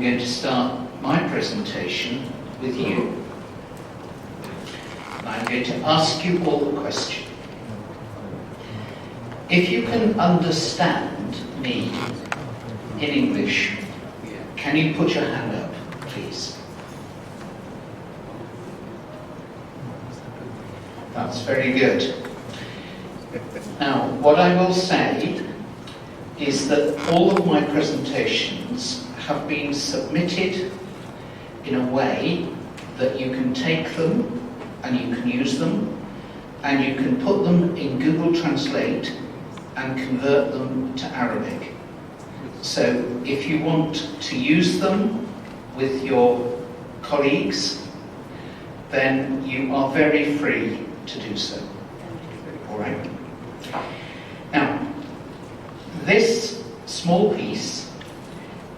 going to start my presentation with you. And I'm going to ask you all a question. If you can understand me in English, can you put your hand up, please? That's very good. Now, what I will say is that all of my presentations have been submitted in a way that you can take them and you can use them and you can put them in Google Translate and convert them to Arabic. So if you want to use them with your colleagues, then you are very free to do so. All right? Now, this small piece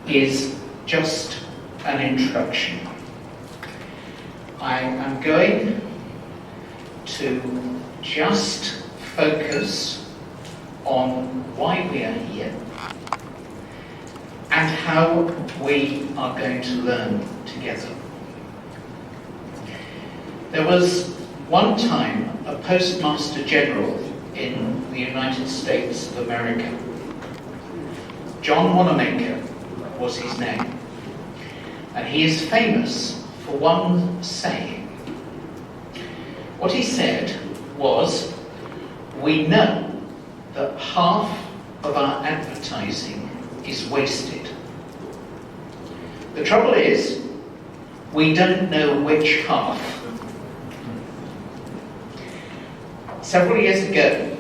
is just an introduction. I am going to just focus on why we are here and how we are going to learn together. There was one time a Postmaster General in the United States of America. John Wanamaker was his name. And he is famous for one saying. What he said was, we know that half of our advertising is wasted. The trouble is, we don't know which half. Several years ago,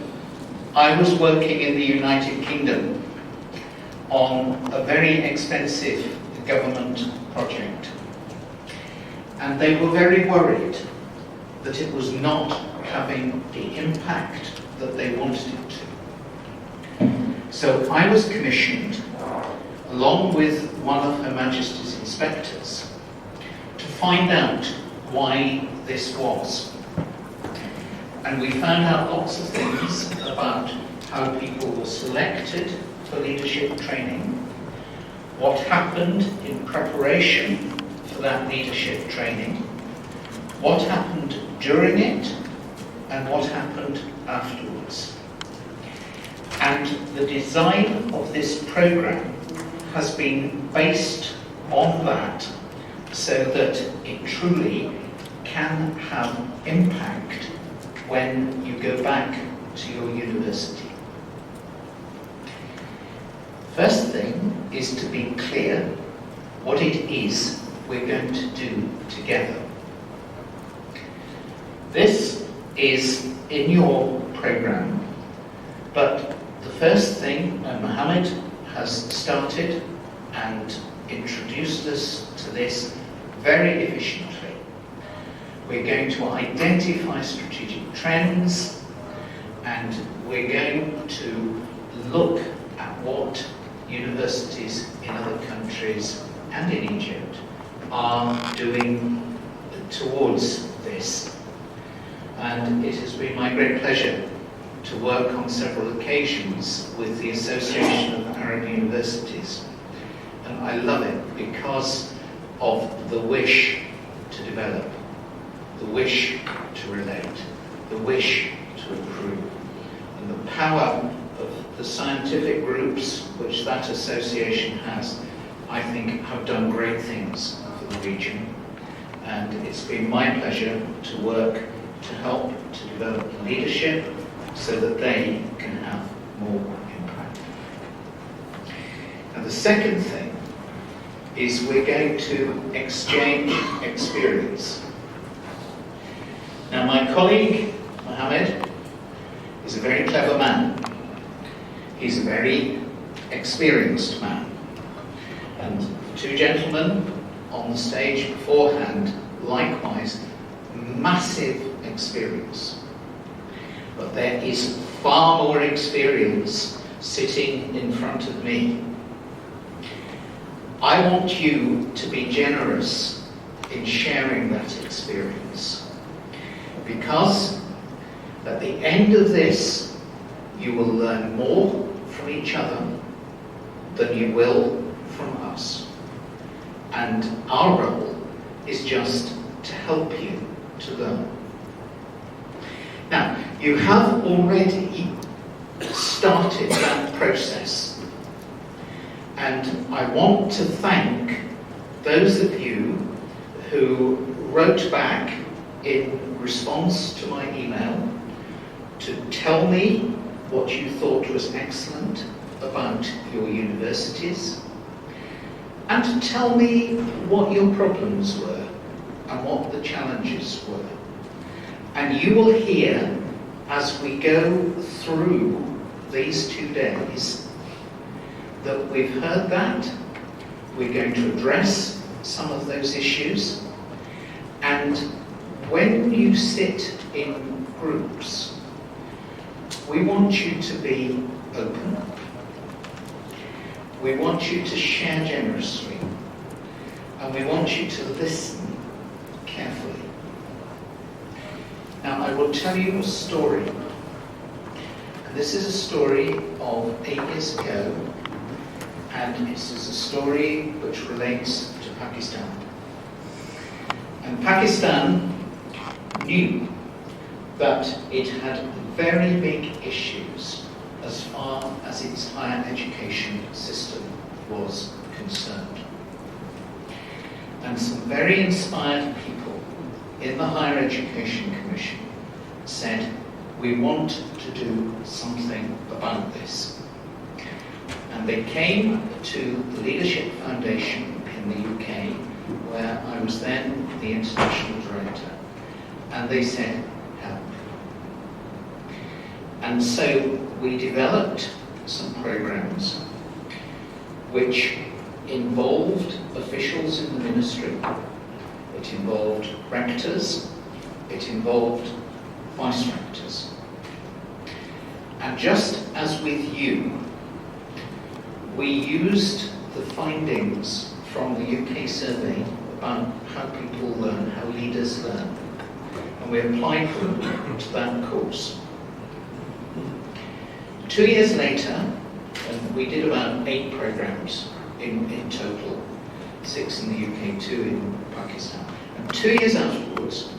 I was working in the United Kingdom on a very expensive government project. And they were very worried that it was not having the impact that they wanted it to. So I was commissioned, along with one of Her Majesty's inspectors, to find out why this was. And we found out lots of things about how people were selected for leadership training, what happened in preparation for that leadership training, what happened during it, and what happened afterwards. And the design of this program has been based on that so that it truly can have impact when you go back to your university. First thing is to be clear what it is we're going to do together. This is in your program, but the first thing Mohammed has started and introduced us to this very efficiently. We're going to identify strategic trends, and we're going to look at what universities in other countries and in Egypt are doing towards this. And it has been my great pleasure to work on several occasions with the Association of Arab Universities. And I love it because of the wish to develop, the wish to relate, the wish to improve, and the power of the scientific groups which that association has, I think, have done great things for the region. And it's been my pleasure to work to help to develop leadership so that they can have more impact. And the second thing is we're going to exchange experience. Now, my colleague, Mohammed, is a very clever man. He's a very experienced man. And the two gentlemen on the stage beforehand, likewise, massive experience. But there is far more experience sitting in front of me. I want you to be generous in sharing that experience, because at the end of this you will learn more from each other than you will from us. And our role is just to help you to learn. Now, you have already started that process. And I want to thank those of you who wrote back in response to my email to tell me what you thought was excellent about your universities, and to tell me what your problems were and what the challenges were. And you will hear, as we go through these 2 days, that we've heard that, we're going to address some of those issues, and when you sit in groups, we want you to be open. We want you to share generously, and we want you to listen carefully. Now, I will tell you a story. And this is a story of 8 years ago, and this is a story which relates to Pakistan. And Pakistan knew that it had very big issues as far as its higher education system was concerned. And some very inspired people in the Higher Education Commission said, we want to do something about this. And they came to the Leadership Foundation in the UK, where I was then the international director, and they said, help. And so we developed some programs which involved officials in the ministry, it involved rectors, it involved vice rectors. And just as with you, we used the findings from the UK survey about how people learn, how leaders learn, and we applied them to that course. 2 years later, we did about 8 programs in total, 6 in the UK, 2 in Pakistan. And 2 years afterwards,